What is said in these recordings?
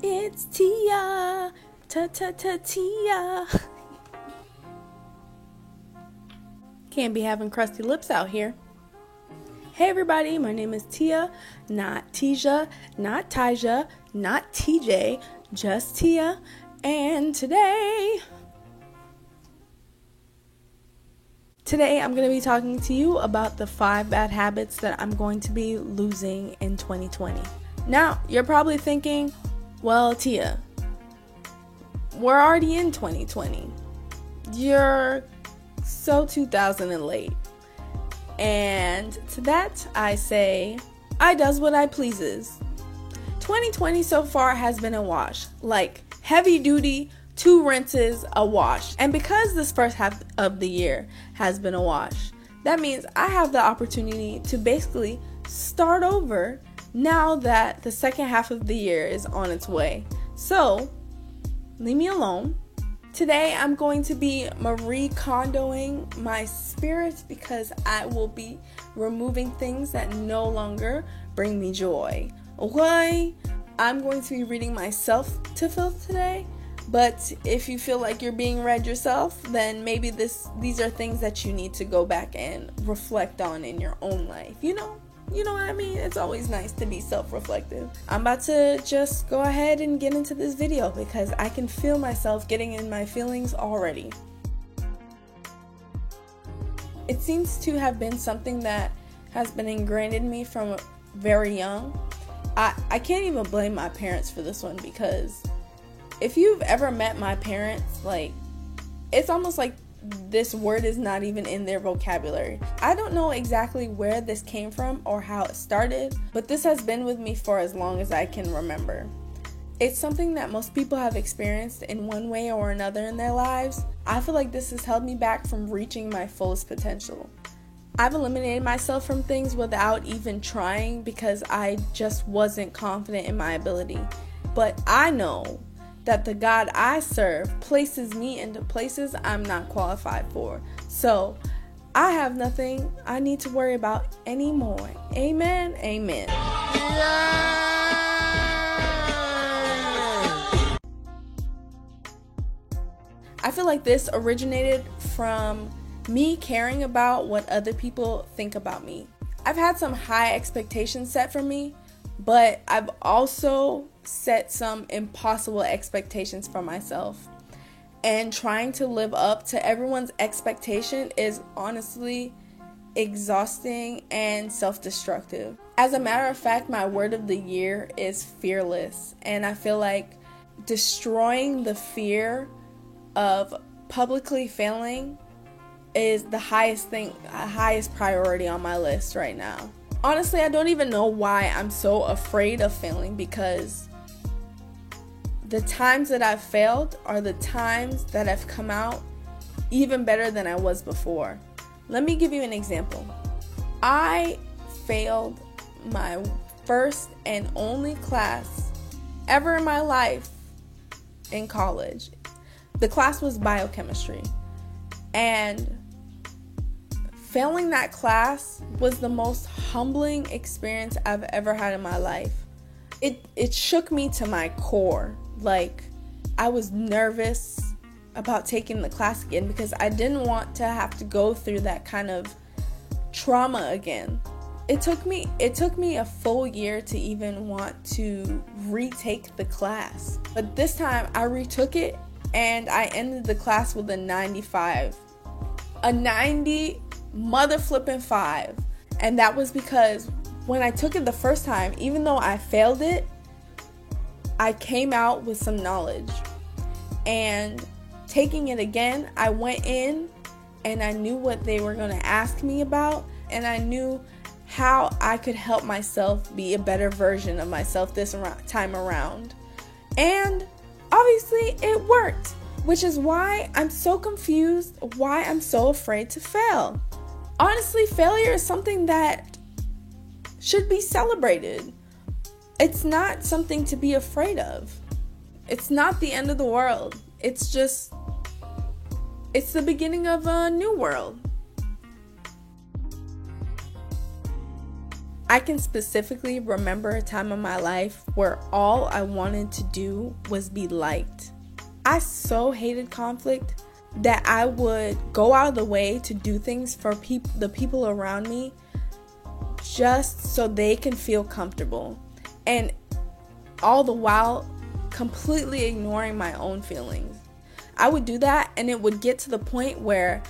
It's Tia, Tia. Can't be having crusty lips out here. Hey everybody, my name is Tia, not Tija, not Tyja, not TJ, just Tia. And today I'm going to be talking to you about the 5 bad habits that I'm going to be losing in 2020. Now, you're probably thinking, well, Tia, we're already in 2020. You're so 2000 and late. And to that, I say, I does what I pleases. 2020 so far has been a wash, like heavy duty, 2 rinses, a wash. And because this first half of the year has been a wash, that means I have the opportunity to basically start over now that the second half of the year is on its way. So, leave me alone. Today, I'm going to be Marie Kondoing my spirit because I will be removing things that no longer bring me joy. Okay? I'm going to be reading myself to filth today, but if you feel like you're being read yourself, then maybe these are things that you need to go back and reflect on in your own life. You know what I mean? It's always nice to be self-reflective. I'm about to just go ahead and get into this video because I can feel myself getting in my feelings already. It seems to have been something that has been ingrained in me from very young. I can't even blame my parents for this one because if you've ever met my parents, like, it's almost like this word is not even in their vocabulary. I don't know exactly where this came from or how it started, but this has been with me for as long as I can remember. It's something that most people have experienced in one way or another in their lives. I feel like this has held me back from reaching my fullest potential. I've eliminated myself from things without even trying because I just wasn't confident in my ability. But I know that the God I serve places me into places I'm not qualified for. So I have nothing I need to worry about anymore. Amen. Amen. I feel like this originated from me caring about what other people think about me. I've had some high expectations set for me, but I've also set some impossible expectations for myself. And trying to live up to everyone's expectation is honestly exhausting and self-destructive. As a matter of fact, my word of the year is fearless. And I feel like destroying the fear of publicly failing is the highest priority on my list right now. Honestly, I don't even know why I'm so afraid of failing because the times that I've failed are the times that I've come out even better than I was before. Let me give you an example. I failed my first and only class ever in my life in college. The class was biochemistry. And failing that class was the most humbling experience I've ever had in my life. It shook me to my core. Like, I was nervous about taking the class again because I didn't want to have to go through that kind of trauma again. It took me a full year to even want to retake the class. But this time I retook it and I ended the class with a 95. A 90 mother flipping 5. And that was because when I took it the first time, even though I failed it, I came out with some knowledge. And taking it again, I went in and I knew what they were going to ask me about, and I knew how I could help myself be a better version of myself this time around. And obviously it worked, which is why I'm so confused, why I'm so afraid to fail. Honestly, failure is something that should be celebrated. It's not something to be afraid of. It's not the end of the world. It's the beginning of a new world. I can specifically remember a time in my life where all I wanted to do was be liked. I so hated conflict that I would go out of the way to do things for the people around me just so they can feel comfortable. And all the while completely ignoring my own feelings. I would do that, and it would get to the point where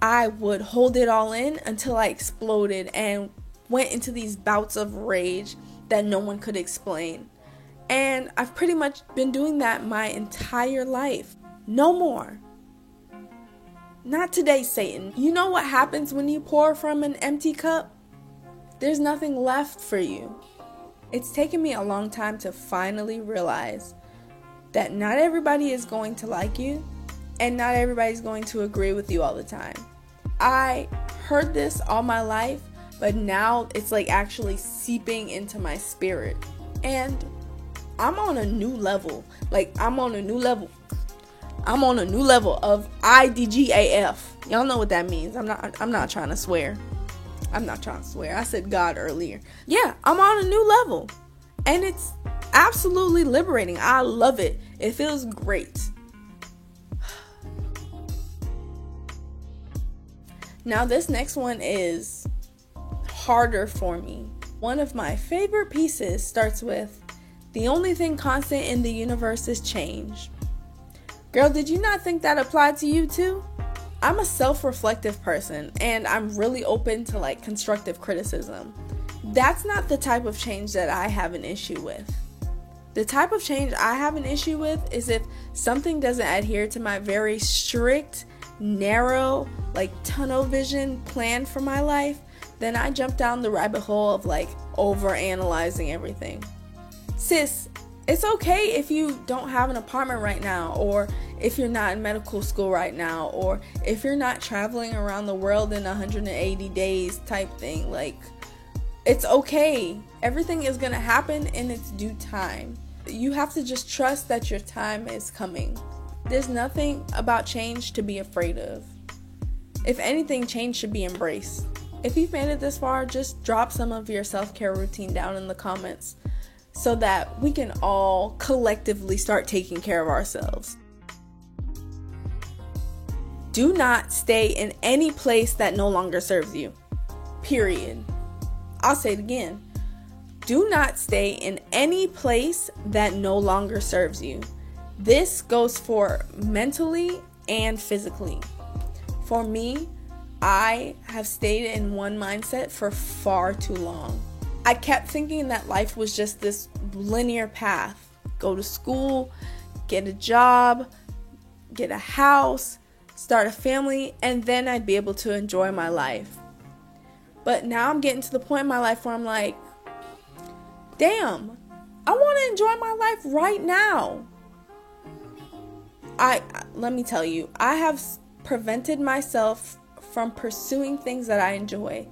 I would hold it all in until I exploded and went into these bouts of rage that no one could explain. And I've pretty much been doing that my entire life. No more. Not today, Satan. You know what happens when you pour from an empty cup? There's nothing left for you. It's taken me a long time to finally realize that not everybody is going to like you, and not everybody's going to agree with you all the time. I heard this all my life, but now it's like actually seeping into my spirit. And I'm on a new level. I'm on a new level of IDGAF. Y'all know what that means. I'm not trying to swear. I said God earlier. Yeah, I'm on a new level. And it's absolutely liberating. I love it. It feels great. Now this next one is harder for me. One of my favorite pieces starts with, "The only thing constant in the universe is change." Girl, did you not think that applied to you too? I'm a self-reflective person, and I'm really open to constructive criticism. That's not the type of change that I have an issue with. The type of change I have an issue with is if something doesn't adhere to my very strict, narrow, tunnel vision plan for my life, then I jump down the rabbit hole of over-analyzing everything. Sis, it's okay if you don't have an apartment right now, or if you're not in medical school right now, or if you're not traveling around the world in 180 days type thing. It's okay. Everything is going to happen in its due time. You have to just trust that your time is coming. There's nothing about change to be afraid of. If anything, change should be embraced. If you've made it this far, just drop some of your self-care routine down in the comments so that we can all collectively start taking care of ourselves. Do not stay in any place that no longer serves you. Period. I'll say it again. Do not stay in any place that no longer serves you. This goes for mentally and physically. For me, I have stayed in one mindset for far too long. I kept thinking that life was just this linear path. Go to school, get a job, get a house, start a family, and then I'd be able to enjoy my life. But now I'm getting to the point in my life where I'm like, damn, I want to enjoy my life right now. Let me tell you, I have prevented myself from pursuing things that I enjoy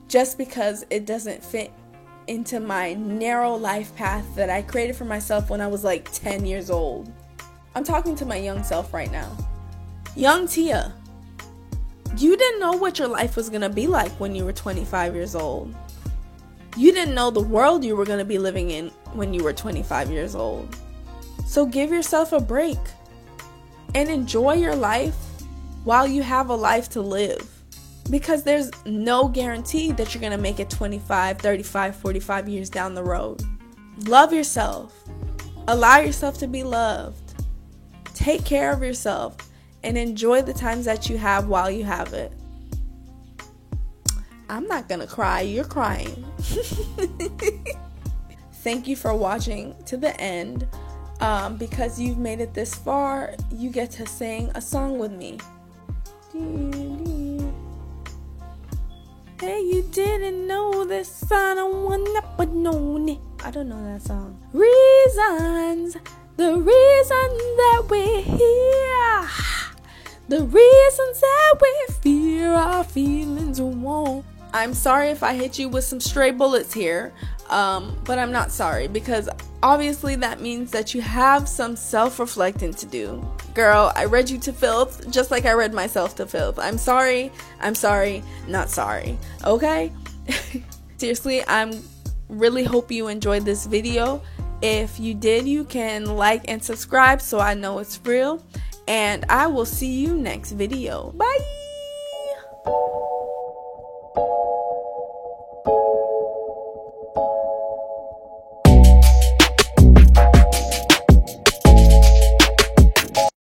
just because it doesn't fit into my narrow life path that I created for myself when I was 10 years old. I'm talking to my young self right now. Young Tia, you didn't know what your life was going to be like when you were 25 years old. You didn't know the world you were going to be living in when you were 25 years old. So give yourself a break and enjoy your life while you have a life to live. Because there's no guarantee that you're going to make it 25, 35, 45 years down the road. Love yourself. Allow yourself to be loved. Take care of yourself and enjoy the times that you have while you have it. I'm not going to cry. You're crying. Thank you for watching to the end. Because you've made it this far, you get to sing a song with me. Hey, you didn't know this, I don't wanna but known it. I don't know that song. Reasons, the reason that we're here, the reasons that we fear our feelings won't. I'm sorry if I hit you with some stray bullets here, but I'm not sorry, because obviously that means that you have some self-reflecting to do. Girl, I read you to filth just like I read myself to filth. I'm sorry, not sorry. Okay? Seriously, I'm really hope you enjoyed this video. If you did, you can like and subscribe so I know it's real. And I will see you next video. Bye!